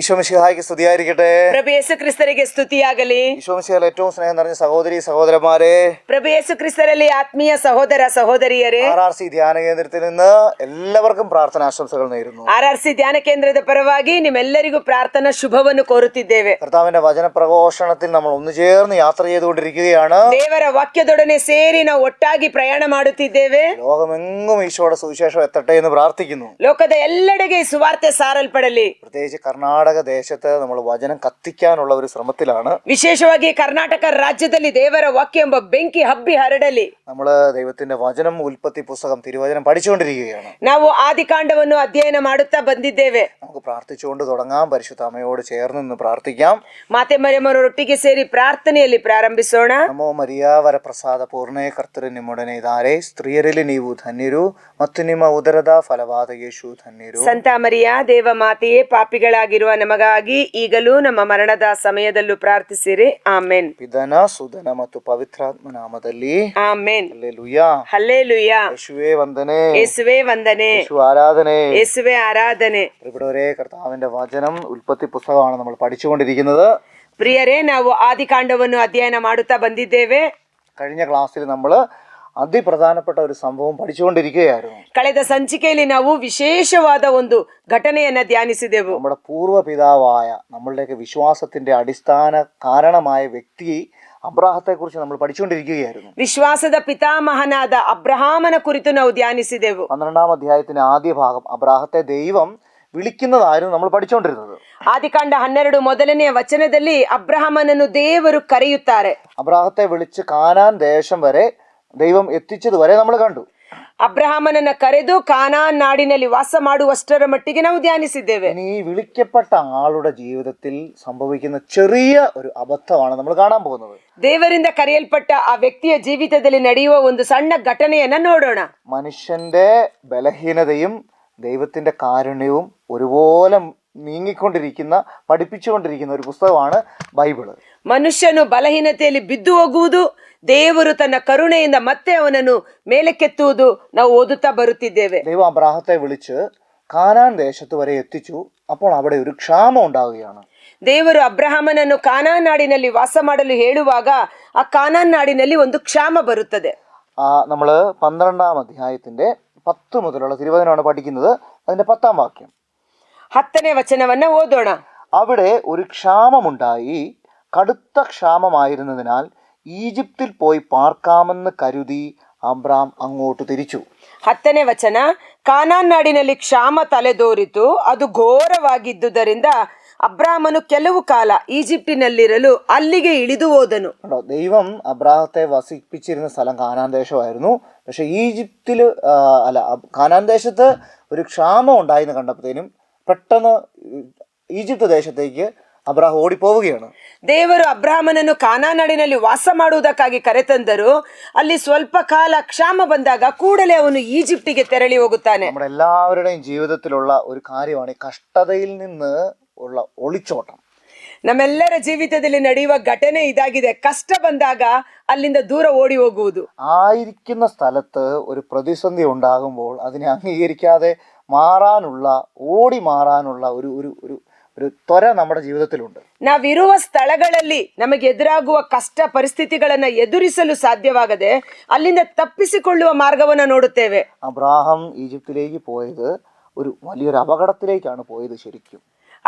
ഈശോമിശിഹായ്ക്ക് സ്തുതിയായിരിക്കട്ടെ. ಪ್ರಭು ಯೇಸು ಕ್ರಿಸ್ತರಿಗೆ ಸ್ತುತಿಯಾಗಲಿ. ഈശോമിശിഹായിൽ ഏറ്റവും സ്നേഹം നിറഞ്ഞ സഹോദരി സഹോദരന്മാരെ, ಪ್ರಭು ಯೇಸು ಕ್ರಿಸ್ತರಲ್ಲಿ ಆತ್ಮೀಯ സഹോദര സഹോദരിಯರೇ, RRC ധ്യാന കേന്ദ്രത്തിൽ നിന്ന് എല്ലാവർക്കും പ്രാർത്ഥനാശംസകൾ നേരുന്നു. RRC ಧ್ಯಾನ ಕೇಂದ್ರದ ಪರವಾಗಿ ನಿಮ್ಮೆಲ್ಲರಿಗೂ ಪ್ರಾರ್ಥನಾ ಶುಭವನ್ನು ಕೋರುತ್ತಿದ್ದೇವೆ. കർത്താവിന്റെ വചനപ്രഘോഷണത്തിൽ നമ്മൾ ഒന്നുചേർന്ന് യാത്ര ചെയ്തുകൊണ്ടിരിക്കുകയാണ്. ದೇವರ ವಾಕ್ಯದೊಡನೆ ಸೇರಿ ನಾವು ಒಟ್ಟಾಗಿ ಪ್ರಯಾಣ ಮಾಡುತ್ತಿದ್ದೇವೆ. ലോകമെങ്ങും ഈശോയുടെ സുവിശേഷം എത്തട്ടെ എന്ന് പ്രാർത്ഥിക്കുന്നു. ಲೋಕದ ಎಲ್ಲೆಡೆಗೆ ಈ ಸುವಾರ್ತೆ ಸಾರಲ್ಪಡಲಿ. പ്രത്യേകിച്ച് കർണാടക ദേശത്ത് നമ്മൾ വചനം കത്തിക്കാനുള്ള ഒരു ശ്രമത്തിലാണ്. ವಿಶೇಷವಾಗಿ ಕರ್ನಾಟಕ ರಾಜ್ಯದಲ್ಲಿ ದೇವರ ವಾಕ್ಯ ಎಂಬ ಬೆಂಕಿ ಹಬ್ಬಿ ಹರಡಲಿ. നമ്മൾ ദൈവത്തിന്റെ വചനം ഉൽപ്പത്തി പുസ്തകം തിരുവചനം പഠിച്ചുകൊണ്ടിരിക്കുകയാണ്. ನಾವು ആദികാಂಡವನ್ನು ಅಧ್ಯಯನ ಮಾಡುತ್ತಾ ಬಂದಿದ್ದೇವೆ. നമുക്ക് പ്രാർത്ഥിച്ചുകൊണ്ട് തുടങ്ങാം. പരിശുദ്ധ അമ്മയോട് ചേർന്ന് നിന്ന് പ്രാർത്ഥിക്കാം. ಮಾತೆ ಮರಿಯಮ್ಮರೊಟ್ಟಿಗೆ ಸೇರಿ ಪ್ರಾರ್ಥನೆಯಲ್ಲಿ ಪ್ರಾರಂಭಿಸೋಣ. ನಮೋ ಮರಿಯ ವರಪ್ರಸಾದ ಪೂರ್ಣೇ ಕರ್ತರು ನಿಮ್ಮೊಡನೆ ಇದ್ದಾರೆ, ಸ್ತ್ರೀಯರಲ್ಲಿ ನೀವು ಧನ್ಯರು ಮತ್ತು ನಿಮ್ಮ ಉದರದ ಫಲವಾದ ಯೇಸು ಧನ್ಯರು. ಸಂತ ಮರಿಯ ದೇವ ಮಾತೆಯೇ, ಪಾಪಿಗಳಾಗಿರುವ ನಮಗಾಗಿ ಈಗಲೂ ನಮ್ಮ ಮರಣದ ಸಮಯದಲ್ಲೂ ಪ್ರಾರ್ಥಿಸಿರಿ. ಆಮೆನ್. ಪಿತನ ಸುಧನ ಮತ್ತು ಪವಿತ್ರಾತ್ಮ ನಾಮದಲ್ಲಿ ಆಮೆನ್. ಹಲ್ಲೆಲೂಯಾ. ಹಲ್ಲೆಲೂಯಾ. യേശുവേ ವಂದನೆ, ಯೇಸುವೇ ವಂದನೆ, യേശു ആരാധನೆ, ಯೇಸುವೇ ಆರಾಧನೆ. പ്രിയപ്പെട്ടവരെ, കർത്താവിന്റെ വചനം ഉൽപ്പത്തി പുസ്തകമാണ് നമ്മൾ പഠിച്ചുകൊണ്ടിരിക്കുന്നത്. ಪ್ರಿಯರೇ, ನಾವು ಆದಿಕಾಂಡವನ್ನು ಅಧ್ಯಯನ ಮಾಡುತ್ತಾ ಬಂದಿದ್ದೇವೆ. കഴിഞ്ഞ ക്ലാസ്സിൽ നമ്മൾ അതിപ്രധാനപ്പെട്ട ഒരു സംഭവം പഠിച്ചുകൊണ്ടിരിക്കുകയായിരുന്നു. ಕಳೆದ ಸಂಚಿಕೆಯಲ್ಲಿ ನಾವು ವಿಶೇಷವಾದ ಒಂದು ಘಟನೆಯನ್ನ ಧ್ಯಾನಿಸಿದೆವು. നമ്മുടെ പൂർവ്വ പിതാവായ നമ്മളുടെയൊക്കെ വിശ്വാസത്തിന്റെ അടിസ്ഥാന കാരണമായ വ്യക്തി അബ്രാഹത്തെ കുറിച്ച് നമ്മൾ പഠിച്ചുകൊണ്ടിരിക്കുകയായിരുന്നു. ವಿಶ್ವಾಸದ ಪಿತಾಮಹನಾದ ಅಬ್ರಹಾಮನ ಕುರಿತು ನಾವು ಧ್ಯಾನಿಸಿದೆವು. 12ാം അധ്യായത്തിന്റെ ആദ്യ ഭാഗം അബ്രാഹത്തെ ദൈവം വിളിക്കുന്നതായിരുന്നു നമ്മൾ പഠിച്ചുകൊണ്ടിരുന്നത്. ಆದಿಕಾಂಡ 12 ಮೊದಲನೆಯ ವಚನದಲ್ಲಿ ಅಬ್ರಹಾಮನನ್ನು ದೇವರು ಕರೆಯುತ್ತಾರೆ. അബ്രാഹത്തെ വിളിച്ച് കാനാൻ ദേശം വരെ ദൈവം എത്തിച്ചത് വരെ നമ്മൾ കണ്ടു. ಅಬ್ರಹಾಮನನ್ನ ಕರೆದು ಕಾನಾನ್ ನಾಡಿನಲ್ಲಿ ವಾಸ ಮಾಡುವಷ್ಟರ ಮಟ್ಟಿಗೆ ನಾವು ಧ್ಯಾನಿಸಿದ್ದೇವೆ. ഇനി ഈ വിളിക്കപ്പെട്ട ആളുടെ ജീവിതത്തിൽ സംഭവിക്കുന്ന ചെറിയ ഒരു അബദ്ധമാണ് നമ്മൾ കാണാൻ പോകുന്നത്. ದೇವರಿಂದ ಕರೆಯಲ್ಪಟ್ಟ ಆ ವ್ಯಕ್ತಿಯ ಜೀವಿತದಲ್ಲಿ ನಡೆಯುವ ಒಂದು ಸಣ್ಣ ಘಟನೆಯನ್ನ ನೋಡೋಣ. മനുഷ്യന്റെ ബലഹീനതയും ദൈവത്തിന്റെ കാരുണ്യവും ഒരുപോലെ നീങ്ങിക്കൊണ്ടിരിക്കുന്ന, പഠിപ്പിച്ചുകൊണ്ടിരിക്കുന്ന ഒരു പുസ്തകമാണ് ബൈബിള്. ಮನುಷ್ಯನು ಬಲಹೀನತೆಯಲ್ಲಿ ಬಿದ್ದು ಹೋಗುವುದು, ದೇವರು ತನ್ನ ಕರುಣೆಯಿಂದ ಮತ್ತೆ ಅವನನ್ನು ಮೇಲಕ್ಕೆತ್ತುವುದು ನಾವು ಓದುತ್ತಾ ಬರುತ್ತಿದ್ದೇವೆ. ദൈവം അബ്രാഹത്തെ വിളിച്ച് കാനാൻ ദേശത്ത് വരെ എത്തിച്ചു. അപ്പോൾ അവിടെ ഒരു ക്ഷാമം ഉണ്ടാവുകയാണ്. ದೇವರು ಅಬ್ರಹಾಮನನ್ನು ಕಾನಾನ್ ನಾಡಿನಲ್ಲಿ ವಾಸ ಮಾಡಲು ಹೇಳುವಾಗ ಆ ಕಾನಾನ್ ನಾಡಿನಲ್ಲಿ ಒಂದು ಕ್ಷಾಮ ಬರುತ್ತದೆ. നമ്മള് 12ാം അധ്യായത്തിന്റെ 10 മുതലുള്ള തിരുവചനമാണ് പഠിക്കുന്നത്. അതിന്റെ 10ാം വാക്യം, 10ನೇ ವಚನವನ್ನ ಓದೋಣ. അവിടെ ഒരു ക്ഷാമമുണ്ടായി, കടുത്ത ക്ഷാമമായിരുന്നതിനാൽ ഈജിപ്തിൽ പോയി പാർക്കാമെന്ന് കരുതി അബ്രാം അങ്ങോട്ട് തിരിച്ചു. 10ನೇ ವಚನ, ಕಾನಾನ್ ನಾಡಿನಲ್ಲಿ ಕ್ಷಾಮ ತಲೆದೋರಿತು, ಅದು ಘೋರವಾಗಿದ್ದುದರಿಂದ ಅಬ್ರಾಮನು ಕೆಲವು ಕಾಲ ಈಜಿಪ್ಟಿನಲ್ಲಿರಲು ಅಲ್ಲಿಗೆ ಇಳಿದು ಹೋದನು. ദൈവം അബ്രാഹത്തെ വസിപ്പിച്ചിരുന്ന സ്ഥലം കാനാൻ ദേശമായിരുന്നു. പക്ഷെ ഈജിപ്തില് കാനാൻ ദേശത്ത് ഒരു ക്ഷാമം ഉണ്ടായിന്ന് കണ്ടപ്പോഴത്തേനും പെട്ടെന്ന് ഈജിപ്ത് ദേശത്തേക്ക് ಅಬ್ರಾಹ ಓಡಿಪೋവുകയാണ്. ದೇವರು ಅಬ್ರಾಹ್ಮನನ್ನು ಕಾನಾನ್ ನಾಡಿನಲ್ಲಿ ವಾಸ ಮಾಡುವುದಕ್ಕಾಗಿ ಕರೆತಂದರು. ಅಲ್ಲಿ ಸ್ವಲ್ಪ ಕಾಲ ಕ್ಷಾಮ ಬಂದಾಗ ಕೂಡಲೇ ಅವನು ಈಜಿಪ್ಟಿಗೆ ತೆರಳಿ ಹೋಗುತ್ತಾನೆ. നമ്മുടെ എല്ലാവരുടെയും ജീവിതത്തിലുള്ള ഒരു കാര്യമാണ് കഷ്ടതയിൽ നിന്ന് ഉള്ള ഒളിച്ചോട്ടം. ನಮ್ಮೆಲ್ಲರ ಜೀವಿತದಲ್ಲಿ ನಡೆಯುವ ಘಟನೆ ಇದಾಗಿದೆ. ಕಷ್ಟ ಬಂದಾಗ ಅಲ್ಲಿಂದ ದೂರ ಓಡಿ ಹೋಗುವುದು. ആയിരിക്കുന്ന സ്ഥലത്ത് ഒരു പ്രതിസന്ധി ഉണ്ടാകുമ്പോൾ അതിനെ അംഗീകരിക്കാതെ മാറാനുള്ള, ഓടി മാറാനുള്ള ഒരു ഒരു ഒരു ഒരു ത്വര നമ്മുടെ ജീവിതത്തിലുണ്ട്. ನಾವಿರುವ ಸ್ಥಳಗಳಲ್ಲಿ ನಮಗೆ ಎದುರಾಗುವ ಕಷ್ಟ ಪರಿಸ್ಥಿತಿಗಳನ್ನ ಎದುರಿಸಲು ಸಾಧ್ಯವಾಗದೆ ಅಲ್ಲಿಂದ ತಪ್ಪಿಸಿಕೊಳ್ಳುವ ಮಾರ್ಗವನ್ನು ನೋಡುತ್ತೇವೆ. അബ്രാഹാം ഈജിപ്തിലേക്ക് പോയത് ഒരു വലിയൊരു അപകടത്തിലേക്കാണ് പോയത്. ശരിക്കും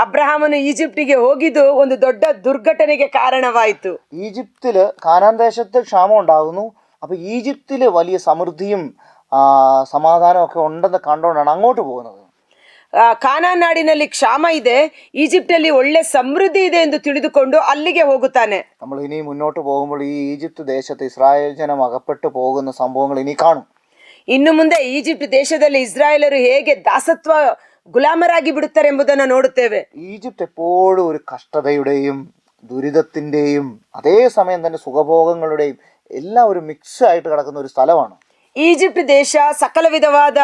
ಅಬ್ರಹಾಮನು ಈಜಿಪ್ಟಿಗೆ ಹೋಗಿದ್ದು ಒಂದು ದೊಡ್ಡ ದುರ್ಘಟನೆಗೆ ಕಾರಣವಾಯಿತು. ഈജിപ്തില് കാനാൻ ദേശത്ത് ക്ഷാമം ഉണ്ടാകുന്നു. അപ്പൊ ഈജിപ്തില് വലിയ സമൃദ്ധിയും സമാധാനവും ഒക്കെ ഉണ്ടെന്ന് കണ്ടുകൊണ്ടാണ് അങ്ങോട്ട് പോകുന്നത്. ಕಾನಾನ್ ನಾಡಿನಲ್ಲಿ ಕ್ಷಾಮ ಇದೆ, ಈಜಿಪ್ಟಲ್ಲಿ ಒಳ್ಳೆ ಸಮೃದ್ಧಿ ಇದೆ ಎಂದು ತಿಳಿದುಕೊಂಡು ಅಲ್ಲಿಗೆ ಹೋಗುತ್ತಾನೆ. നമ്മൾ ഇനി മുന്നോട്ട് പോകുമ്പോൾ ഈ ഈജിപ്ത് ദേശത്ത് ഇസ്രായേൽ ജനം അകപ്പെട്ടു പോകുന്ന സംഭവങ്ങൾ ഇനി കാണും. ಇನ್ನು ಮುಂದೆ ಈಜಿಪ್ಟ್ ದೇಶದಲ್ಲಿ ಇಸ್ರಾಯೇಲರು ಹೇಗೆ ದಾಸತ್ವ ಗುಲಾಮರಾಗಿ ಬಿಡುತ್ತಾರೆ ಎಂಬುದನ್ನು ನೋಡುತ್ತೇವೆ. ഈജിപ്ത് എപ്പോഴും ഒരു കഷ്ടതയുടെയും ദുരിതത്തിന്റെയും അതേസമയം തന്നെ സുഖഭോഗങ്ങളുടെയും എല്ലാം ഒരു മിക്സ് ആയിട്ട് കിടക്കുന്ന ഒരു സ്ഥലമാണ്. ಈಜಿಪ್ಟ್ ದೇಶ ಸಕಲ ವಿಧವಾದ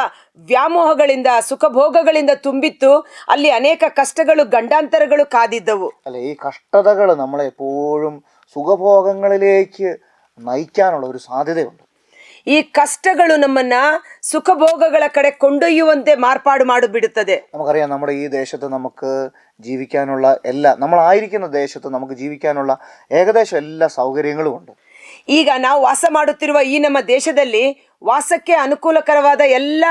ವ್ಯಾಮೋಹಗಳಿಂದ, ಸುಖಭೋಗಗಳಿಂದ ತುಂಬಿತ್ತು. ಅಲ್ಲಿ ಅನೇಕ ಕಷ್ಟಗಳು, ಗಂಡಾಂತರಗಳು ಕಾದಿದ್ದವು. അല്ലെ, ഈ കഷ്ടതകൾ നമ്മളെ എപ്പോഴും സുഖഭോഗങ്ങളിലേക്ക് നയിക്കാനുള്ള ഒരു സാധ്യതയുണ്ട്. ಈ ಕಷ್ಟಗಳು ನಮ್ಮನ್ನ ಸುಖಭೋಗಗಳ ಕಡೆ ಕೊಂಡೊಯ್ಯುವಂತೆ ಮಾರ್ಪಾಡು ಮಾಡಿಬಿಡುತ್ತದೆ. നമുക്കറിയാം, നമ്മുടെ ഈ ദേശത്ത് നമുക്ക് ജീവിക്കാനുള്ള എല്ലാ, നമ്മളായിരിക്കുന്ന ദേശത്ത് നമുക്ക് ജീവിക്കാനുള്ള ഏകദേശം എല്ലാ സൗകര്യങ്ങളും ഉണ്ട്. ಈಗ ನಾವು ವಾಸ ಮಾಡುತ್ತಿರುವ ಈ ನಮ್ಮ ದೇಶದಲ್ಲಿ ವಾಸಕ್ಕೆ ಅನುಕೂಲಕರವಾದ ಎಲ್ಲ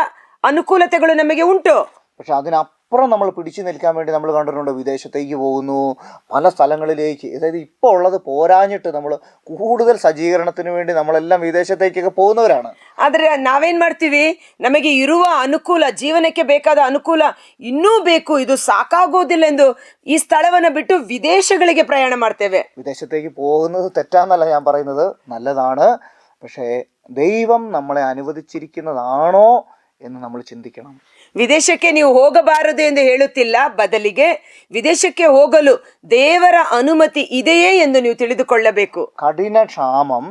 ಅನುಕೂಲತೆಗಳು ನಮಗೆ ಉಂಟು. പക്ഷെ അതിനപ്പുറം നമ്മൾ പിടിച്ചു നിൽക്കാൻ വേണ്ടി നമ്മൾ കണ്ടിട്ടുണ്ട്, വിദേശത്തേക്ക് പോകുന്നു, പല സ്ഥലങ്ങളിലേക്ക്. അതായത് ഇപ്പോൾ ഉള്ളത് പോരാഞ്ഞിട്ട് നമ്മൾ കൂടുതൽ സജ്ജീകരണത്തിന് വേണ്ടി നമ്മളെല്ലാം വിദേശത്തേക്കൊക്കെ പോകുന്നവരാണ്. ಆದ್ರೆ ನಾವೇನ್ ಮಾಡ್ತೀವಿ, ನಮಗೆ ಇರುವ ಅನುಕೂಲ, ಜೀವನಕ್ಕೆ ಬೇಕಾದ ಅನುಕೂಲ ಇನ್ನೂ ಬೇಕು, ಇದು ಸಾಕಾಗೋದಿಲ್ಲ ಎಂದು ಈ ಸ್ಥಳವನ್ನ ಬಿಟ್ಟು ವಿದೇಶಗಳಿಗೆ ಪ್ರಯಾಣ ಮಾಡ್ತೇವೆ. വിദേശത്തേക്ക് പോകുന്നത് തെറ്റാന്നല്ല ഞാൻ പറയുന്നത്, നല്ലതാണ്. പക്ഷേ ദൈവം നമ്മളെ അനുവദിച്ചിരിക്കുന്നതാണോ എന്ന് നമ്മൾ ചിന്തിക്കണം. ವಿದೇಶಕ್ಕೆ ನೀವು ಹೋಗಬಾರದು ಎಂದು ಹೇಳುತ್ತಿಲ್ಲ, ಬದಲಿಗೆ ವಿದೇಶಕ್ಕೆ ಹೋಗಲು ದೇವರ ಅನುಮತಿ ಇದೆಯೇ ಎಂದು ನೀವು ತಿಳಿದುಕೊಳ್ಳಬೇಕು. കഠിന ക്ഷാമം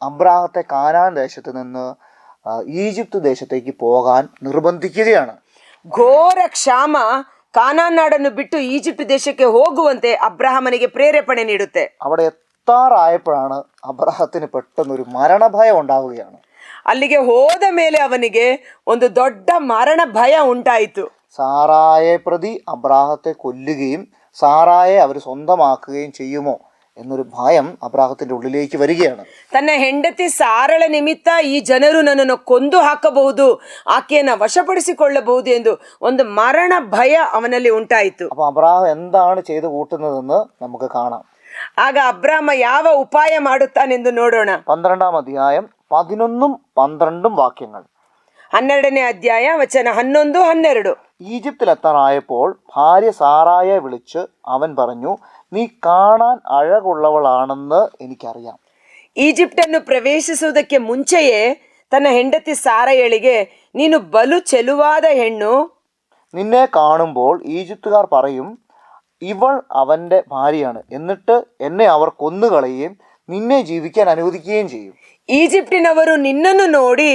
അബ്രാഹത്തെ കാനാൻ ദേശത്ത് നിന്ന് ഈജിപ്ത് ദേശത്തേക്ക് പോകാൻ നിർബന്ധിക്കുകയാണ്. ಘೋರ ಕ್ಷಾಮ ಕಾನಾನ್ ನಾಡನ್ನು ಬಿಟ್ಟು ಈಜಿಪ್ಟ್ ದೇಶಕ್ಕೆ ಹೋಗುವಂತೆ ಅಬ್ರಹಾಮನಿಗೆ ಪ್ರೇರೇಪಣೆ ನೀಡುತ್ತೆ. അവിടെ എത്താറായപ്പോഴാണ് അബ്രാഹത്തിന് പെട്ടെന്നൊരു മരണഭയം ഉണ്ടാവുകയാണ്. ಅಲ್ಲಿಗೆ ಹೋದ ಮೇಲೆ ಅವನಿಗೆ ಒಂದು ದೊಡ್ಡ ಮರಣ ಭಯ ಉಂಟಾಯಿತು. സാറായെ പ്രതി അബ്രാഹത്തെ കൊല്ലുകയും സാറായെ അവർ സ്വന്തമാക്കുകയും ചെയ്യുമോ എന്നൊരു ഭയം അബ്രാഹത്തിന്റെ ഉള്ളിലേക്ക് വരികയാണ്. ತನ್ನ ಹೆಂಡತಿ ಸಾರಳ ನಿಮಿತ್ತ ಈ ಜನರು ನನ್ನನ್ನು ಕೊಂದು ಹಾಕಬಹುದು, ಆಕೆಯನ್ನ ವಶಪಡಿಸಿಕೊಳ್ಳಬಹುದು ಎಂದು ಒಂದು ಮರಣ ಭಯ ಅವನಲ್ಲಿ ಉಂಟಾಯಿತು. അപ്പൊ അബ്രാഹം എന്താണ് ചെയ്തു കൂട്ടുന്നതെന്ന് നമുക്ക് കാണാം. ಆಗ ಅಬ್ರಾಮ ಯಾವ ಉಪಾಯ ಮಾಡುತ್ತಾನೆಂದು ನೋಡೋಣ. 12-ാം അധ്യായം 11-12 വാക്യങ്ങൾ. 12ನೇ ಅಧ್ಯಾಯ ವಚನ 11, 12. ഈജിപ്തിലെത്താറായപ്പോൾ ഭാര്യ സാറായെ വിളിച്ച് അവൻ പറഞ്ഞു, നീ കാണാൻ അഴകുള്ളവളാണെന്ന് എനിക്കറിയാം. ಈಜಿಪ್ಟನ್ನು ಪ್ರವೇಶಿಸುವುದಕ್ಕೆ ಮುಂಚೆಯೇ ತನ್ನ ಹೆಂಡತಿ ಸಾರಯಳಿಗೆ, ನೀನು ಬಲು ಚೆಲುವಾದ ಹೆಣ್ಣು, നിന്നെ കാണുമ്പോൾ ഈജിപ്തുകാർ പറയും, ഇവൾ അവന്റെ ഭാര്യയാണ്, എന്നിട്ട് എന്നെ അവർ കൊന്നുകളയുകയും നിന്നെ ജീവിക്കാൻ അനുവദിക്കുകയും ചെയ്യും. ಈಜಿಪ್ಟಿನವರು ನಿನ್ನನ್ನು ನೋಡಿ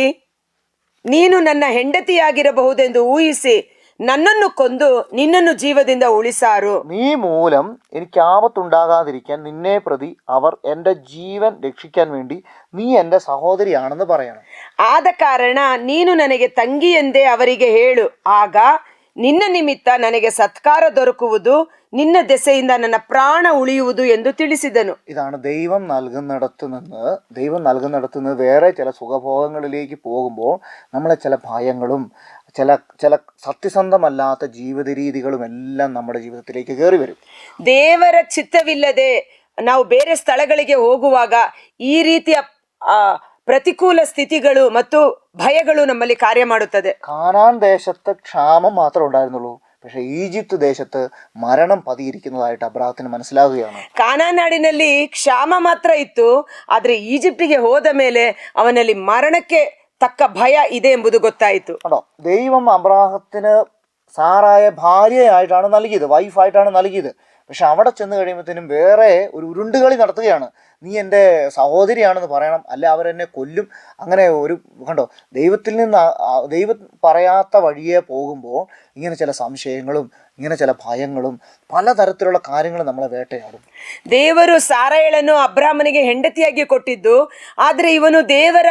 ನೀನು ನನ್ನ ಹೆಂಡತಿಯಾಗಿರಬಹುದೆಂದು ಊಹಿಸಿ ನನ್ನನ್ನು ಕೊಂದು ನಿನ್ನನ್ನು ಜೀವದಿಂದ ಉಳಿಸಾರು. നീ മൂലം എനിക്ക് ആപത്തുണ്ടാകാതിരിക്കാൻ നിന്നെ പ്രതി അവർ എൻ്റെ ജീവൻ രക്ഷിക്കാൻ വേണ്ടി നീ എൻ്റെ സഹോദരിയാണെന്ന് പറയണം. ಆದ ಕಾರಣ ನೀನು ನನಗೆ ತಂಗಿ ಎಂದೇ ಅವರಿಗೆ ಹೇಳು, ಆಗ ನಿನ್ನ ನಿಮಿತ್ತ ನನಗೆ ಸತ್ಕಾರ ದೊರಕುವುದು, ನಿನ್ನ ದೆಸೆಯಿಂದ ನನ್ನ ಪ್ರಾಣ ಉಳಿಯುವುದು ಎಂದು ತಿಳಿಸಿದನು. ഇതാണ് ദൈവം നൽകുന്നിടത്ത് നിന്ന് വേറെ ചില സുഖഭോഗങ്ങളിലേക്ക് പോകുമ്പോൾ നമ്മളെ ചില ഭയങ്ങളും ചില സത്യസന്ധമല്ലാത്ത ജീവിത രീതികളും എല്ലാം നമ്മുടെ ജീവിതത്തിലേക്ക് കയറി വരും. ದೇವರ ಚಿತ್ತವಿಲ್ಲದೆ ನಾವು ಬೇರೆ ಸ್ಥಳಗಳಿಗೆ ಹೋಗುವಾಗ ಈ ರೀತಿಯ ಪ್ರತಿಕೂಲ ಸ್ಥಿತಿಗಳು ಮತ್ತು ಭಯಗಳು ನಮ್ಮಲ್ಲಿ ಕಾರ್ಯ ಮಾಡುತ್ತದೆ. കാനാൻ ദേശത്ത് ക്ഷാമം മാത്രമേ ഉണ്ടായിരുന്നുള്ളൂ, പക്ഷെ ഈജിപ്ത് ദേശത്ത് മരണം പതിയിരിക്കുന്നതായിട്ട് അബ്രാഹത്തിന് മനസ്സിലാവുകയാണ്. ಕಾನಾನ್ ನಾಡಿನಲ್ಲಿ ಕ್ಷಾಮ ಮಾತ್ರ ಇತ್ತು, ಆದ್ರೆ ಈಜಿಪ್ಟಿಗೆ ಹೋದ ಮೇಲೆ ಅವನಲ್ಲಿ ಮರಣಕ್ಕೆ ತಕ್ಕ ಭಯ ಇದೆ ಎಂಬುದು ಗೊತ್ತಾಯಿತು. കേട്ടോ, ദൈവം അബ്രാഹത്തിന് സാറായ ഭാര്യയായിട്ടാണ് നൽകിയത്, വൈഫായിട്ടാണ് നൽകിയത്. പക്ഷെ അവിടെ ചെന്ന് കഴിയുമ്പോഴത്തേനും വേറെ ഒരു ഉരുണ്ടുകളി നടത്തുകയാണ്. നീ എൻ്റെ സഹോദരിയാണെന്ന് പറയണം, അല്ലെ അവരെന്നെ കൊല്ലും. അങ്ങനെ ഒരു കണ്ടോ, ദൈവത്തിൽ നിന്ന് ദൈവം പറയാത്ത വഴിയെ പോകുമ്പോൾ ഇങ്ങനെ ചില സംശയങ്ങളും ഇങ്ങനെ ചില ഭയങ്ങളും പലതരത്തിലുള്ള കാര്യങ്ങളും നമ്മളെ വേട്ടയാടും. ದೇವರು ಸಾರಯಳನ್ನು ಅಬ್ರಾಹ್ಮನಿಗೆ ಹೆಂಡತಿಯಾಗಿ ಕೊಟ್ಟಿದ್ದು, ಆದ್ರೆ ಇವನು ದೇವರ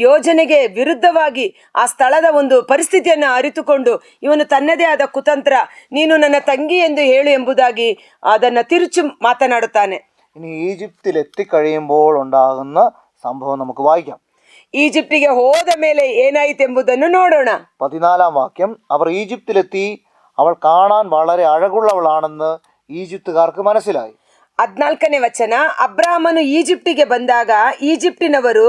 ಯೋಜನೆಗೆ ವಿರುದ್ಧವಾಗಿ ಆ ಸ್ಥಳದ ಒಂದು ಪರಿಸ್ಥಿತಿಯನ್ನು ಅರಿತುಕೊಂಡು ಇವನು ತನ್ನದೇ ಆದ ಕುತಂತ್ರ, ನೀನು ನನ್ನ ತಂಗಿ ಎಂದು ಹೇಳು ಎಂಬುದಾಗಿ ಅದನ್ನ ತಿರುಚು ಮಾತನಾಡುತ್ತಾನೆ. ഇനി ഈജിപ്തിൽ എത്തിക്കഴിയുമ്പോൾ ഉണ്ടാകുന്ന സംഭവം നമുക്ക് വായിക്കാം. ಈಜಿಪ್ಟಿಗೆ ಹೋದ ಮೇಲೆ ಏನಾಯಿತೆಂಬುದನ್ನು ನೋಡೋಣ. 14-ാം വാക്യം. അവർ ഈജിപ്തിലെത്തി, അവൾ കാണാൻ വളരെ അഴകുള്ളവളാണെന്ന് ഈജിപ്തുകാർക്ക് മനസ്സിലായി. 14ನೇ ವಚನ. ಅಬ್ರಾಹ್ಮನು ಈಜಿಪ್ಟಿಗೆ ಬಂದಾಗ ಈಜಿಪ್ಟಿನವರು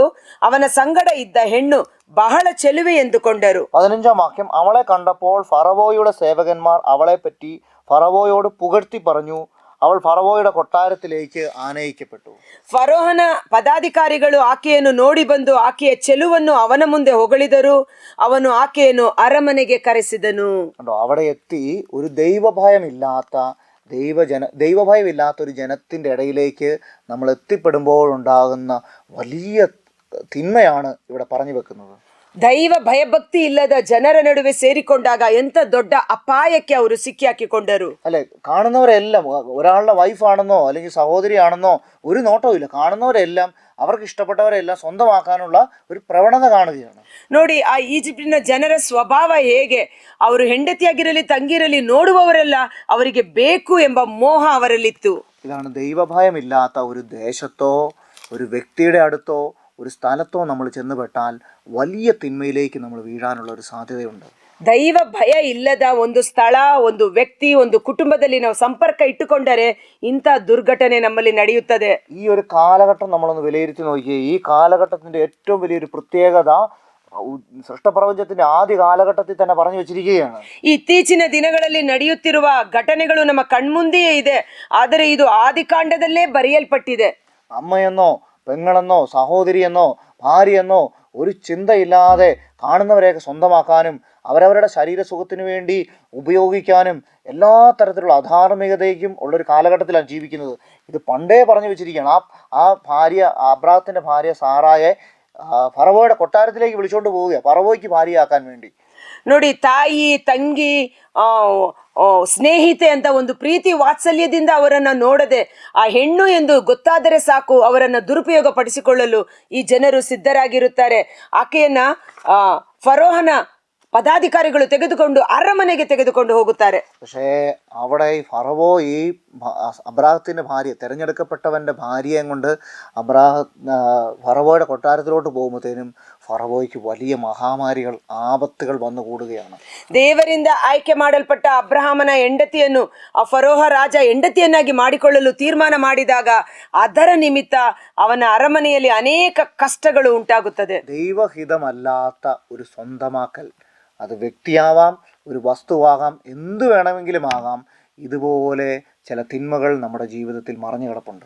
ಅವನ ಸಂಗಡ ಇದ್ದ ಹೆಣ್ಣು ಬಹಳ ಚೆಲುವೆ ಎಂದುಕೊಂಡರು. 15-ാം വാക്യം. അവളെ കണ്ടപ്പോൾ ഫറവോയുടെ സേവകന്മാർ അവളെപ്പറ്റി ഫറവോയോട് പുകഴ്ത്തി പറഞ്ഞു, അവൾ ഫറവോയുടെ കൊട്ടാരത്തിലേക്ക് ആനയിക്കപ്പെട്ടു. ಫರೋಹನ ಪದಾಧಿಕಾರಿಗಳು ಆಕೆಯನ್ನು ನೋಡಿ ಬಂದು ಆಕೆಯ ಚೆಲುವನ್ನು ಅವನ ಮುಂದೆ ಹೊಗಳಿದರು. ಅವನು ಆಕೆಯನ್ನು ಅರಮನೆಗೆ ಕರೆಸಿದನು. അവിടെ എത്തി ഒരു ദൈവഭയമില്ലാത്ത ഒരു ജനത്തിന്റെ ഇടയിലേക്ക് നമ്മൾ എത്തിപ്പെടുമ്പോൾ ഉണ്ടാകുന്ന വലിയ തിന്മയാണ് ഇവിടെ പറഞ്ഞു വെക്കുന്നത്. ದೈವ ಭಯಭಕ್ತಿ ಇಲ್ಲದ ಜನರ ನಡುವೆ ಸೇರಿಕೊಂಡಾಗ ಎಂತ ದೊಡ್ಡ ಅಪಾಯಕ್ಕೆ ಅವರು ಸಿಕ್ಕಿಹಾಕಿಕೊಂಡರು. അല്ലെ, കാണുന്നവരെല്ലാം ഒരാളുടെ വൈഫാണെന്നോ അല്ലെങ്കിൽ സഹോദരിയാണെന്നോ ഒരു നോട്ടവും ഇല്ല. കാണുന്നവരെല്ലാം അവർക്ക് ഇഷ്ടപ്പെട്ടവരെല്ലാം സ്വന്തമാക്കാനുള്ള ഒരു പ്രവണത കാണുകയാണ്. ನೋಡಿ, ಆ ಈಜಿಪ್ಟಿನ ಜನರ ಸ್ವಭಾವ ಹೇಗೆ, ಅವರು ಹೆಂಡತಿಯಾಗಿರಲಿ ತಂಗಿರಲಿ ನೋಡುವವರೆಲ್ಲ ಅವರಿಗೆ ಬೇಕು ಎಂಬ ಮೋಹ ಅವರಲ್ಲಿತ್ತು. ഇതാണ് ദൈവഭയമില്ലാത്ത ഒരു ദേശത്തോ ഒരു വ്യക്തിയുടെ അടുത്തോ ഒരു സ്ഥലത്തോ നമ്മൾ ചെന്നുപെട്ടാൽ വലിയ തിന്മയിലേക്ക് നമ്മൾ വീഴാനുള്ള ഒരു സാധ്യതയുണ്ട്. ದೈವ ಭಯ ಇಲ್ಲದ ಒಂದು ಸ್ಥಳ, ಒಂದು ವ್ಯಕ್ತಿ, ಒಂದು ಕುಟುಂಬದಲ್ಲಿ ನಾವು ಸಂಪರ್ಕ ಇಟ್ಟುಕೊಂಡರೆ ಇಂಥ ದುರ್ಘಟನೆ ನಮ್ಮಲ್ಲಿ ನಡೆಯುತ್ತದೆ. ഈ ഒരു കാലഘട്ടം നമ്മളൊന്ന് വിലയിരുത്തി നോക്കിയേ. ഈ കാലഘട്ടത്തിന്റെ ഏറ്റവും വലിയൊരു പ്രത്യേകത സൃഷ്ടപ്രപഞ്ചത്തിന്റെ ആദ്യ കാലഘട്ടത്തിൽ തന്നെ പറഞ്ഞു വെച്ചിരിക്കുകയാണ്. ಇತ್ತೀಚಿನ ದಿನಗಳಲ್ಲಿ ನಡೆಯುತ್ತಿರುವ ಘಟನೆಗಳು ನಮ್ಮ ಕಣ್ಮುಂದೆಯೇ ಇದೆ, ಆದರೆ ಇದು ಆದಿಕಾಂಡದಲ್ಲೇ ಬರೆಯಲ್ಪಟ್ಟಿದೆ. അമ്മയെന്നോ പെങ്ങളെന്നോ സഹോദരിയെന്നോ ഭാര്യയെന്നോ ഒരു ചിന്തയില്ലാതെ കാണുന്നവരെയൊക്കെ സ്വന്തമാക്കാനും അവരവരുടെ ശരീരസുഖത്തിന് വേണ്ടി ഉപയോഗിക്കാനും എല്ലാ തരത്തിലുള്ള അധാർമികതയ്ക്കും ഉള്ളൊരു കാലഘട്ടത്തിലാണ് ജീവിക്കുന്നത്. ഇത് പണ്ടേ പറഞ്ഞു വെച്ചിരിക്കുകയാണ്. ആ ഭാര്യ, അബ്രാഹത്തിന്റെ ഭാര്യ സാറായെ ഫറവോയുടെ കൊട്ടാരത്തിലേക്ക് വിളിച്ചോണ്ട് പോവുക, ഫറവോയ്ക്ക് ഭാര്യയാക്കാൻ വേണ്ടി. ನೋಡಿ, ತಾಯಿ ತಂಗಿ ಸ್ನೇಹಿತೆ ಅಂತ ಒಂದು ಪ್ರೀತಿ ವಾತ್ಸಲ್ಯದಿಂದ ಅವರನ್ನ ನೋಡದೆ ಆ ಹೆಣ್ಣು ಎಂದು ಗೊತ್ತಾದರೆ ಸಾಕು ಅವರನ್ನ ದುರುಪಯೋಗ ಪಡಿಸಿಕೊಳ್ಳಲು ಈ ಜನರು ಸಿದ್ಧರಾಗಿರುತ್ತಾರೆ. ಆಕೆಯನ್ನ ಫರೋಹನ പദാധികാരികൾ തെಗೆದುಕೊಂಡು അരമನೆಗೆ ತೆಗೆದುಕೊಂಡು ಹೋಗುತ್ತಾರೆ. പക്ഷേ അവിടെ ഈ ഫറവോ ഈ അബ്രാഹത്തിന്റെ ഭാര്യ, തിരഞ്ഞെടുക്കപ്പെട്ടവന്റെ ഭാര്യയെ കൊണ്ട് ഫറവോയുടെ കൊട്ടാരത്തിലോട്ട് പോകുമ്പോഴത്തേനും ഫറവോയ്ക്ക് വലിയ മഹാമാരികൾ, ആപത്തുകൾ വന്നു കൂടുകയാണ്. ದೇವರಿಂದ ಆಯ್ಕೆ ಮಾಡಲ್ಪಟ್ಟ ಅಬ್ರಹಾಮನ ಹೆಂಡತಿಯನ್ನು ಆ ಫರೋಹ ರಾಜ ಹೆಂಡತಿಯನ್ನಾಗಿ ಮಾಡಿಕೊಳ್ಳಲು ತೀರ್ಮಾನ ಮಾಡಿದಾಗ ಅದರ ನಿಮಿತ್ತ ಅವನ ಅರಮನೆಯಲ್ಲಿ ಅನೇಕ ಕಷ್ಟಗಳು ಉಂಟಾಗುತ್ತದೆ. ദൈവഹിതമല്ലാത്ത ഒരു സ്വന്തമാക്കൽ, അത് വ്യക്തിയാവാം, ഒരു വസ്തുവാകാം, എന്തു വേണമെങ്കിലും ആകാം, ഇതുപോലെ ചില തിന്മകൾ നമ്മുടെ ജീവിതത്തിൽ മറഞ്ഞു കിടപ്പുണ്ട്.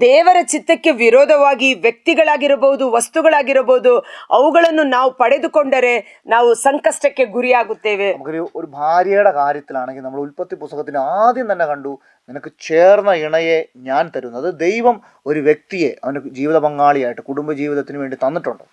ದೇವರ ಚಿತ್ತಕ್ಕೆ ವಿರೋಧವಾಗಿ ವ್ಯಕ್ತಿಗಳಾಗಿರಬಹುದು, ವಸ್ತುಗಳಾಗಿರಬಹುದು, ಅವುಗಳನ್ನು ನಾವು ಪಡೆದುಕೊಂಡರೆ ನಾವು ಸಂಕಷ್ಟಕ್ಕೆ ಗುರಿಯಾಗುತ್ತೇವೆ. നമുക്കൊരു ഒരു ഭാര്യയുടെ കാര്യത്തിലാണെങ്കിൽ നമ്മൾ ഉൽപ്പത്തി പുസ്തകത്തിന് ആദ്യം തന്നെ കണ്ടു, നിനക്ക് ചേർന്ന ഇണയെ ഞാൻ തരുന്നു. അത് ദൈവം ഒരു വ്യക്തിയെ അവൻ്റെ ജീവിത പങ്കാളിയായിട്ട് കുടുംബജീവിതത്തിന് വേണ്ടി തന്നിട്ടുണ്ട്.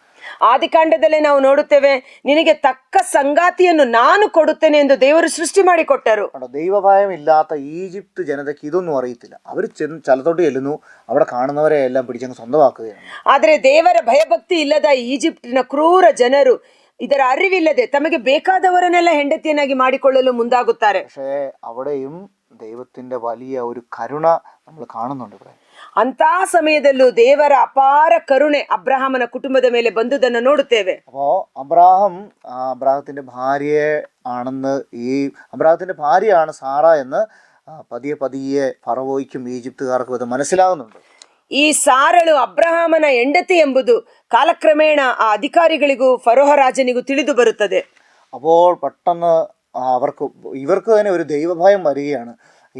ಆದಿಕಾಂಡದಲ್ಲೇ ನಾವು ನೋಡುತ್ತೇವೆ, ನಿನಗೆ ತಕ್ಕ ಸಂಗಾತಿಯನ್ನು ನಾನು ಕೊಡುತ್ತೇನೆ ಎಂದು ದೇವರು ಸೃಷ್ಟಿ ಮಾಡಿಕೊಟ್ಟರು. ദൈവഭയം ഇല്ലാത്ത ഈജിപ്ത് ജനതയ്ക്ക് ഇതൊന്നും അറിയത്തില്ല. അവർ സ്ഥലത്തോട്ട് ചെല്ലുന്നു, അവിടെ കാണുന്നവരെ എല്ലാം പിടിച്ചങ്ങ് സ്വന്തമാക്കുകയാണ്. ಆದರೆ ದೇವರ ಭಯಭಕ್ತಿ ಇಲ್ಲದ ಈಜಿಪ್ಟಿನ ಕ್ರೂರ ಜನರು ಇದರ ಅರಿವಿಲ್ಲದೆ ತಮಗೆ ಬೇಕಾದವರನ್ನೆಲ್ಲ ಹೆಂಡತಿಯನ್ನಾಗಿ ಮಾಡಿಕೊಳ್ಳಲು ಮುಂದಾಗುತ್ತಾರೆ. പക്ഷേ അവിടെയും ദൈവത്തിന്റെ വലിയ ഒരു കരുണ നമ്മൾ കാണുന്നുണ്ട് ഇവിടെ. ಅಂತ ಸಮಯದಲ್ಲೂ ದೇವರ ಅಪಾರ ಕರುಣೆ ಅಬ್ರಹಾಮನ ಕುಟುಂಬದ ಮೇಲೆ ಬಂದುದನ್ನು ನೋಡುತ್ತೇವೆ. അപ്പോ അബ്രാഹത്തിന്റെ ഭാര്യയെ ആണെന്ന്, ഈ അബ്രാഹത്തിന്റെ ഭാര്യയാണ് സാറ എന്ന് പതിയെ പതിയെ ഫറവോയ്ക്കും ഈജിപ്തുകാർക്കും ഇത് മനസ്സിലാകുന്നുണ്ട്. ಈ ಸಾರಳು ಅಬ್ರಹಾಮನ ಹೆಂಡತಿ ಎಂಬುದು ಕಾಲಕ್ರಮೇಣ ಆ ಅಧಿಕಾರಿಗಳಿಗೂ ಫರೋಹ ರಾಜನಿಗೂ ತಿಳಿದು ಬರುತ್ತದೆ. അപ്പോൾ പെട്ടെന്ന് ഇവർക്ക് തന്നെ ഒരു ദൈവഭയം വരികയാണ്.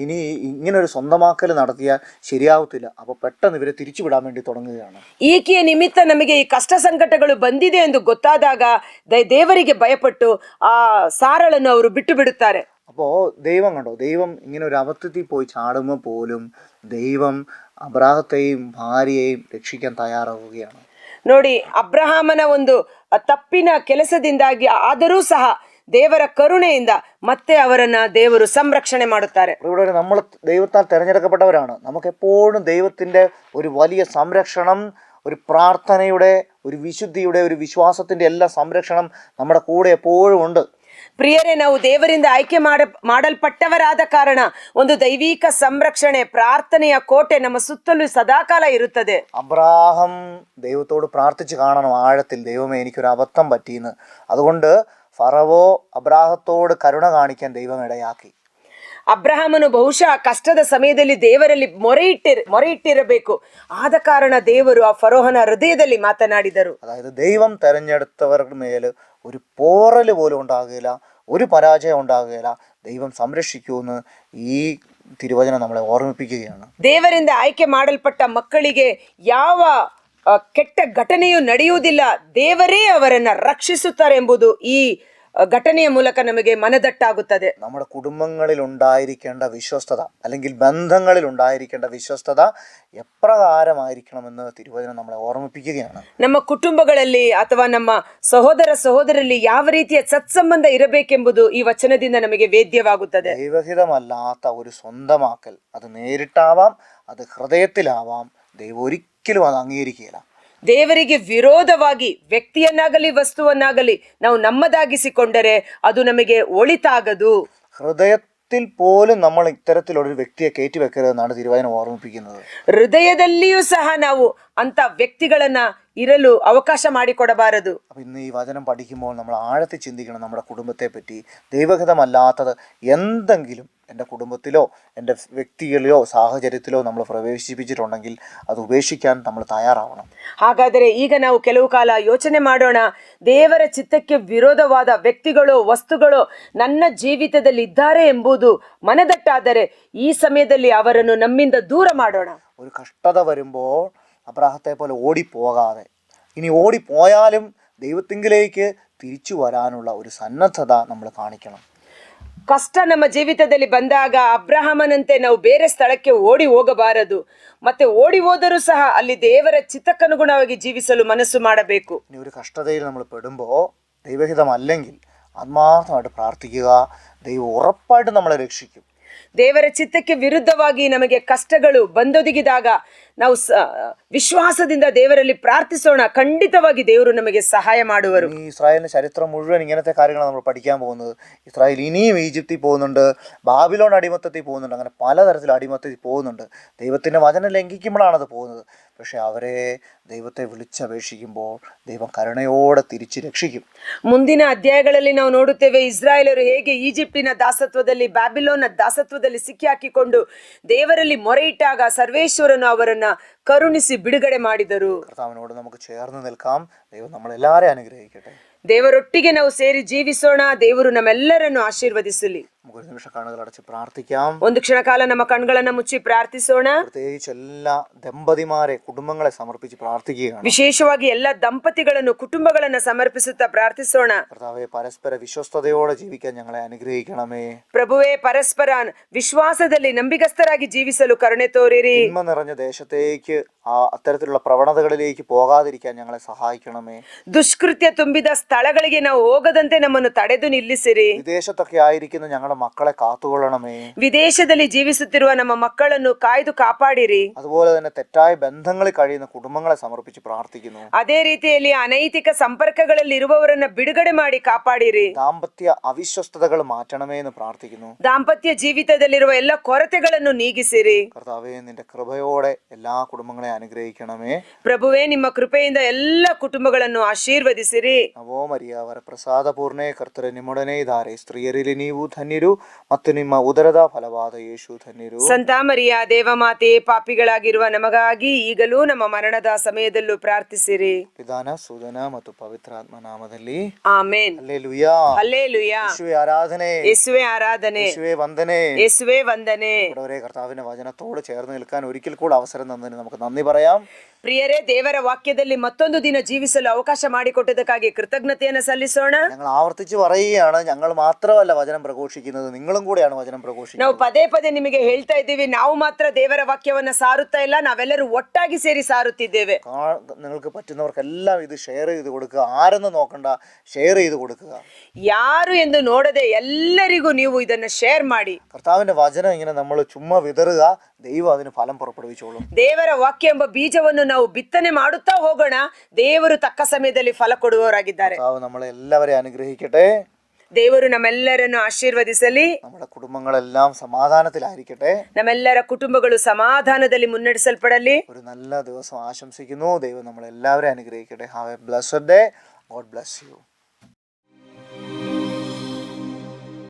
ഇനി ഇങ്ങനെ ഒരു സ്വന്തമാക്കൽ നടത്തിയാൽ ശരിയാവത്തില്ല. അപ്പോൾ പെട്ടെന്ന് ഇവരെ തിരിച്ചുവിടാൻ വേണ്ടി തുടങ്ങുകയാണ്. ಈಕೆಯ ನಿಮಿತ್ತ ನಮಗೆ ಈ ಕಷ್ಟ ಸಂಕಟಗಳು ಬಂದಿದೆ ಎಂದು ಗೊತ್ತಾದಾಗ ದೇವರಿಗೆ ಭಯಪಟ್ಟು ಆ ಸಾರಳನ್ನು ಅವರು ಬಿಟ್ಟು ಬಿಡುತ್ತಾರೆ. അപ്പോൾ ദൈവം കണ്ടോ, ദൈവം ഇങ്ങനെ ഒരു അബദ്ധത്തിൽ പോയി ചാടുമ്പോൾ പോലും ദൈവം അബ്രാഹത്തെയും ഭാര്യയെയും രക്ഷിക്കാൻ തയ്യാറാവുകയാണ്. ನೋಡಿ, ಅಬ್ರಹಾಮನ ಒಂದು ತಪ್ಪಿನ ಕೆಲಸದಿಂದಾಗಿ ಆದರೂ ಸಹ ದೇವರ ಕರುಣೆಯಿಂದ ಮತ್ತೆ ಅವರನ್ನ ದೇವರು ಸಂರಕ್ಷಣೆ ಮಾಡುತ್ತಾರೆ. ഇവിടെ നമ്മൾ ദൈവത്താൽ തിരഞ്ഞെടുക്കപ്പെട്ടവരാണ്. നമുക്ക് എപ്പോഴും ദൈവത്തിന്റെ ഒരു വലിയ സംരക്ഷണം, ഒരു പ്രാർത്ഥനയുടെ, ഒരു വിശുദ്ധിയുടെ, ഒരു വിശ്വാസത്തിന്റെ എല്ലാ സംരക്ഷണം നമ്മുടെ കൂടെ എപ്പോഴും ഉണ്ട്. ಪ್ರಿಯರೇ, ನಾವು ದೇವರಿಂದ ಆಯ್ಕೆ ಮಾಡಲ್ಪಟ್ಟವರಾದ ಕಾರಣ ಒಂದು ದೈವಿಕ ಸಂರಕ್ಷಣೆ, ಪ್ರಾರ್ಥನೆಯ ಕೋಟೆ ನಮ್ಮ ಸುತ್ತಲೂ ಸದಾಕಾಲ ಇರುತ್ತದೆ. അബ്രാഹം ദൈവത്തോട് പ്രാർത്ഥിച്ച് കാണണം ആഴത്തിൽ, ദൈവമേ എനിക്കൊരു അബദ്ധം പറ്റിയെന്ന്. അതുകൊണ്ട് ഫറവോ അബ്രാഹത്തോട് കരുണ കാണിക്കാൻ ദൈവം ഇടയാക്കി. ಅಬ್ರಹಾಮನು ಬಹುಶಃ ಕಷ್ಟದ ಸಮಯದಲ್ಲಿ ದೇವರಲ್ಲಿ ಮೊರೆಯಿಟ್ಟಿರಬೇಕು. ಆದ ಕಾರಣ ದೇವರು ಆ ಫರೋಹನ ಹೃದಯದಲ್ಲಿ ಮಾತನಾಡಿದರು. അതായത് ദൈവം തെരഞ്ഞെടുത്തവരുടെ മേൽ ഒരു പോറൽ പോലും ഉണ്ടാകുകയില്ല, ഒരു പരാജയം ഉണ്ടാകുകയില്ല. ദൈവം സംരക്ഷിക്കുമെന്ന് ഈ തിരുവചനം നമ്മളെ ഓർമ്മിപ്പിക്കുകയാണ്. ದೇವರಿಂದ ಆಯ್ಕೆ ಮಾಡಲ್ಪಟ್ಟ ಮಕ್ಕಳಿಗೆ ಯಾವ ಕೆಟ್ಟ ಘಟನೆಯೂ ನಡೆಯುವುದಿಲ್ಲ, ದೇವರೇ ಅವರನ್ನ ರಕ್ಷಿಸುತ್ತಾರೆ ಎಂಬುದು ಈ ಘಟನೆಯ ಮೂಲಕ ನಮಗೆ ಮನದಟ್ಟಾಗುತ್ತದೆ. നമ്മുടെ കുടുംബങ്ങളിൽ ഉണ്ടായിരിക്കേണ്ട വിശ്വസ്തത, അല്ലെങ്കിൽ ബന്ധങ്ങളിൽ ഉണ്ടായിരിക്കേണ്ട വിശ്വസ്തത എപ്രകാരമായിരിക്കണമെന്ന് തിരുവചനം നമ്മളെ ഓർമ്മിപ്പിക്കുകയാണ്. ನಮ್ಮ ಕುಟುಂಬಗಳಲ್ಲಿ ಅಥವಾ ನಮ್ಮ ಸಹೋದರರಲ್ಲಿ ಯಾವ ರೀತಿಯ ಸತ್ಸಂಬಂಧ ಇರಬೇಕೆಂಬುದು ಈ ವಚನದಿಂದ ನಮಗೆ ವೇದ್ಯವಾಗುತ್ತದೆ. ദൈവഹിതമല്ലാത്ത ഒരു സ്വന്തമാക്കൽ, അത് നേരിട്ടാവാം, അത് ഹൃദയത്തിലാവാം, ദൈവം ഒരിക്കലും അത് അംഗീകരിക്കുകയില്ല. ದೇವರಿಗೆ ವಿರೋಧವಾಗಿ ವ್ಯಕ್ತಿಯನ್ನಾಗಲಿ ವಸ್ತುವನ್ನಾಗಲಿ ನಾವು ನಮ್ಮದಾಗಿಸಿಕೊಂಡರೆ ಅದು ನಮಗೆ ಒಳಿತಾಗದು. ഹൃദയത്തിൽ പോലും നമ്മൾ ഇത്തരത്തിലൊരു വ്യക്തിയെ കയറ്റി വെക്കരുതെന്നാണ് തിരുവചനം ഓർമ്മിപ്പിക്കുന്നത്. ಹೃದಯದಲ್ಲಿಯೂ ಸಹ ನಾವು ಅಂತ ವ್ಯಕ್ತಿಗಳನ್ನ ഇരലു അവകാശ ಮಾಡಿಕೊಡಬಾರದು. അപ്പം ഇന്ന് ഈ വചനം പഠിക്കുമ്പോൾ നമ്മൾ ആഴത്തിൽ ചിന്തിക്കണം നമ്മുടെ കുടുംബത്തെ പറ്റി. ദൈവഹിതമല്ലാത്തത് എന്തെങ്കിലും എൻ്റെ കുടുംബത്തിലോ എൻ്റെ വ്യക്തികളിലോ സാഹചര്യത്തിലോ നമ്മൾ പ്രവേശിപ്പിച്ചിട്ടുണ്ടെങ്കിൽ അത് ഉപേക്ഷിക്കാൻ നമ്മൾ തയ്യാറാവണം. ಹಾಗಾದರೆ ಈಗ ನಾವು ಕೆಲವು ಕಾಲ ಯೋಚನೆ ಮಾಡೋಣ. ದೇವರ ಚಿತ್ತಕ್ಕೆ ವಿರೋಧವಾದ ವ್ಯಕ್ತಿಗಳು ವಸ್ತುಗಳು ನನ್ನ ಜೀವಿತದಲ್ಲಿ ಇದ್ದಾರೆ ಎಂಬುದು ಮನದಟ್ಟಾದರೆ ಈ ಸಮಯದಲ್ಲಿ ಅವರನ್ನು ನಮ್ಮಿಂದ ದೂರ ಮಾಡೋಣ. ഒരു കഷ്ടത വരുമ്പോൾ അബ്രാഹത്തെ പോലെ ഓടിപ്പോകാതെ, ഇനി ഓടിപ്പോയാലും ദൈവത്തിങ്കിലേക്ക് തിരിച്ചു വരാനുള്ള ഒരു സന്നദ്ധത നമ്മൾ കാണിക്കണം. ಕಷ್ಟ ನಮ್ಮ ಜೀವಿತದಲ್ಲಿ ಬಂದಾಗ ಅಬ್ರಹಾಮನಂತೆ ನಾವು ಬೇರೆ ಸ್ಥಳಕ್ಕೆ ಓಡಿ ಹೋಗಬಾರದು. ಮತ್ತೆ ಓಡಿ ಹೋದರೂ ಸಹ ಅಲ್ಲಿ ದೇವರ ಚಿತ್ತಕ್ಕನುಗುಣವಾಗಿ ಜೀವಿಸಲು ಮನಸ್ಸು ಮಾಡಬೇಕು. ഇനി ഒരു കഷ്ടതയിൽ നമ്മൾ പെടുമ്പോൾ ദൈവഹിതമല്ലെങ്കിൽ ആത്മാർത്ഥമായിട്ട് പ്രാർത്ഥിക്കുക. ദൈവം ഉറപ്പായിട്ട് നമ്മളെ രക്ഷിക്കും. ದೇವರ ಚಿತ್ತಕ್ಕೆ ವಿರುದ್ಧವಾಗಿ ನಮಗೆ ಕಷ್ಟಗಳು ಬಂದೊದಗಿದಾಗ ನಾವು ವಿಶ್ವಾಸದಿಂದ ದೇವರಲ್ಲಿ ಪ್ರಾರ್ಥಿಸೋಣ. ಖಂಡಿತವಾಗಿ ದೇವರು ನಮಗೆ ಸಹಾಯ ಮಾಡುವರು. ഈ ഇസ്രായേലിന്റെ ചരിത്രം മുഴുവൻ ഇങ്ങനത്തെ കാര്യങ്ങളാണ് നമ്മൾ പഠിക്കാൻ പോകുന്നത്. ഇസ്രായേൽ ഇനിയും ഈജിപ്തിൽ പോകുന്നുണ്ട്, ബാബിലോൺ അടിമത്തത്തിൽ പോകുന്നുണ്ട്, അങ്ങനെ പലതരത്തിൽ അടിമത്തത്തിൽ പോകുന്നുണ്ട്. ദൈവത്തിന്റെ വചനം ലംഘിക്കുമ്പോഴാണ് അത് പോകുന്നത്. പക്ഷെ അവരെ ദൈവത്തെ വിളിച്ചപേക്ഷിക്കുമ്പോൾ ദൈവം കരുണയോടെ തിരിച്ച് രക്ഷിക്കും. ಮುಂದಿನ ಅಧ್ಯಾಯಗಳಲ್ಲಿ ನಾವು ನೋಡುತ್ತೇವೆ ಇಸ್ರಾಯೇಲರು ಹೇಗೆ ಈಜಿಪ್ಟಿನ ದಾಸತ್ವದಲ್ಲಿ ಬ್ಯಾಬಿಲೋನ್ನ ದಾಸತ್ವದಲ್ಲಿ ಸಿಕ್ಕಿ ಹಾಕಿಕೊಂಡು ದೇವರಲ್ಲಿ ಮೊರೆಯಿಟ್ಟಾಗ ಸರ್ವೇಶ್ವರನು ಅವರನ್ನ ಕರುಣಿಸಿ ಬಿಡುಗಡೆ ಮಾಡಿದರು. കർത്താവിനോട് നമുക്ക് ചേർന്ന് നിൽക്കാം. ദൈവം നമ്മളെല്ലാവരെയും അനുഗ്രഹിക്കട്ടെ. ದೇವರೊಟ್ಟಿಗೆ ನಾವು ಸೇರಿ ಜೀವಿಸೋಣ. ದೇವರು ನಮ್ಮೆಲ್ಲರನ್ನು ಆಶೀರ್ವದಿಸಲಿ. നമുക്കൊരു നിമിഷം കണ്ണുകൾ അടച്ച് പ്രാർത്ഥിക്കാം. ಒಂದು ಕ್ಷಣ ಕಾಲ ನಮ್ಮ ಕಣ್ಗಳನ್ನ ಮುಚ್ಚಿ ಪ್ರಾರ್ಥಿಸೋಣ. പ്രത്യേകിച്ച് എല്ലാ ദമ്പതിമാരെ കുടുംബങ്ങളെ സമർപ്പിച്ച് പ്രാർത്ഥിക്കുകയാണ്. ವಿಶೇಷವಾಗಿ ಎಲ್ಲ ದಂಪತಿಗಳನ್ನು ಕುಟುಂಬಗಳನ್ನ ಸಮರ್ಪಿಸುತ್ತಾ ಪ್ರಾರ್ಥಿಸೋಣ. കർത്താവേ, പരസ്പര വിശ്വസ്തയോടെ ജീവിക്കാൻ ഞങ്ങളെ അനുഗ്രഹിക്കണമേ. ಪ್ರಭುವೇ, ಪರಸ್ಪರ ವಿಶ್ವಾಸದಲ್ಲಿ ನಂಬಿಗಸ್ತರಾಗಿ ಜೀವಿಸಲು ಕರುಣೆ ತೋರಿರಿ. തിന്മ നിറഞ്ഞ ദേശത്തേക്ക് അത്തരത്തിലുള്ള പ്രവണതകളിലേക്ക് പോകാതിരിക്കാൻ ഞങ്ങളെ സഹായിക്കണമേ. ದುಷ್ಕೃತ್ಯ ತುಂಬಿದ ಸ್ಥಳಗಳಿಗೆ ನಾವು ಹೋಗದಂತೆ ನಮ್ಮನ್ನು ತಡೆದು ನಿಲ್ಲಿಸಿರಿ. വിദേശത്തൊക്കെ ആയിരിക്കുന്ന ഞങ്ങളുടെ മക്കളെ കാത്തുകൊള്ളണമേ. ವಿದೇಶದಲ್ಲಿ ಜೀವಿಸುತ್ತಿರುವ ನಮ್ಮ ಮಕ್ಕಳನ್ನು ಕಾಯ್ದು ಕಾಪಾಡಿರಿ. അതുപോലെ തന്നെ തെറ്റായ ബന്ധങ്ങളിൽ കഴിയുന്ന കുടുംബങ്ങളെ സമർപ്പിച്ച് പ്രാർത്ഥിക്കുന്നു. ಅದೇ ರೀತಿಯಲ್ಲಿ ಅನೈತಿಕ ಸಂಪರ್ಕಗಳಲ್ಲಿ ಇರುವವರನ್ನ ಬಿಡುಗಡೆ ಮಾಡಿ ಕಾಪಾಡಿರಿ. ദാമ്പത്യ അവിശ്വസ്തതകൾ മാറ്റണമേ എന്ന് പ്രാർത്ഥിക്കുന്നു. ದಾಂಪತ್ಯ ಜೀವಿತದಲ್ಲಿರುವ ಎಲ್ಲ ಕೊರತೆಗಳನ್ನು ನೀಗಿಸಿರಿ. കർത്താവേ, നിന്റെ കൃപയോടെ എല്ലാ കുടുംബങ്ങളെ അനുഗ്രഹിക്കണമേ. ಪ್ರಭುವೇ, ನಿಮ್ಮ ಕೃಪೆಯಿಂದ ಎಲ್ಲ ಕುಟುಂಬಗಳನ್ನು ಆಶೀರ್ವದಿಸಿರಿ. ನವೋ ಮರಿಯ ವರಪ್ರಸಾದ ಪೂರ್ಣೆ ಕರ್ತರೆ ನಿಮ್ಮೊಡನೆ ಇದ್ದಾರೆ, ಸ್ತ್ರೀಯರಲ್ಲಿ ನೀವು ಧನ್ಯರು ಮತ್ತು ನಿಮ್ಮ ಉದರದ ಫಲವಾದ ಯೇಸು ಧನ್ಯರು. ಸಂತ ಮರಿಯ ದೇವಮಾತೆ, ಪಾಪಿಗಳಾಗಿರುವ ನಮಗಾಗಿ ಈಗಲೂ ನಮ್ಮ ಮರಣದ ಸಮಯದಲ್ಲೂ ಪ್ರಾರ್ಥಿಸಿರಿ. ಪಿತಾನ, ಸುತನ ಮತ್ತು ಪವಿತ್ರಾತ್ಮ ನಾಮದಲ್ಲಿ ಆಮೆನ್. ഹല്ലേലൂയാ. ಹಲ್ಲೇಲೂಯಾ. യേശുവേ ആരാധನೆ, ಯೇಸುವೆ ಆರಾಧನೆ, യേശുവേ വന്ദനെ. ಯೇಸುವೆ ವಂದನೆ. ഇവിടെ കർത്താവിന്റെ വചനത്തോട് ചേർന്ന് നിൽക്കാൻ ഒരിക്കൽ കൂടെ അവസരം തന്നതിന് നമുക്ക് നന്ദി പറയാം. ಪ್ರಿಯರೇ, ದೇವರ ವಾಕ್ಯದಲ್ಲಿ ಮತ್ತೊಂದು ದಿನ ಜೀವಿಸಲು ಅವಕಾಶ ಮಾಡಿಕೊಟ್ಟದಕ್ಕಾಗಿ ಕೃತಜ್ಞತೆಯನ್ನು ಸಲ್ಲಿಸೋಣ. ഞങ്ങൾ ആവർത്തിച്ച് പറയുകയാണ്, ഞങ്ങൾ മാത്രമല്ല വചനം പ്രഘോഷിക്കുന്നത്, നിങ്ങളും കൂടെയാണ് വചനം പ്രഘോഷിക്കുന്നത്. ನಾವು ಪದೇ ಪದೇ ನಿಮಗೆ ಹೇಳ್ತಾ ಇದ್ದೀವಿ, ನಾವು ಮಾತ್ರ ದೇವರ ವಾಕ್ಯವನ್ನ ಸಾರುತ್ತಾ ಇಲ್ಲ, ನಾವೆಲ್ಲರೂ ಒಟ್ಟಾಗಿ ಸೇರಿ ಸಾರುತ್ತಿದ್ದೇವೆ. നിങ്ങൾക്ക് പറ്റുന്നവർക്കെല്ലാം ഇത് ഷെയർ ചെയ്ത് കൊടുക്കുക. ആരെന്ന് നോക്കണ്ട, ഷെയർ ചെയ്ത് കൊടുക്കുക. ಯಾರು ಎಂದು ನೋಡದೆ ಎಲ್ಲರಿಗೂ ನೀವು ಇದನ್ನ ಶೇರ್ ಮಾಡಿ. കർത്താവിന്റെ വചനം ഇങ്ങനെ നമ്മൾ ചുമ്മാ വിതറുക, ദൈവം അതിന് ഫലം പുറപ്പെടുവിച്ചോളും. ದೇವರ ವಾಕ್ಯ ಎಂಬ ಬೀಜವನ್ನು ನಾವು ಬಿತ್ತನೆ ಮಾಡುತ್ತಾ ಹೋಗೋಣ, ದೇವರು ತಕ್ಕ ಸಮಯದಲ್ಲಿ ಫಲ ಕೊಡುವವರಾಗಿದ್ದಾರೆ. കർത്താവ് നമ്മളെ എല്ലാവരെയും അനുഗ്രഹിക്കട്ടെ. ದೇವರು ನಮ್ಮೆಲ್ಲರನ್ನು ಆಶೀರ್ವದಿಸಲಿ. നമ്മുടെ കുടുംബങ്ങളെല്ലാം സമാധാനത്തിലായിരിക്കട്ടെ. ನಮ್ಮೆಲ್ಲರ ಕುಟುಂಬಗಳು ಸಮಾಧಾನದಲ್ಲಿ ಮುನ್ನಡೆಸಲ್ಪಡಲಿ. ഒരു നല്ല ദിവസം ആശംസിക്കുന്നു. ദൈവം നമ്മളെല്ലാവരെയും അനുഗ്രഹിക്കട്ടെ. Have A blessed day. God bless you.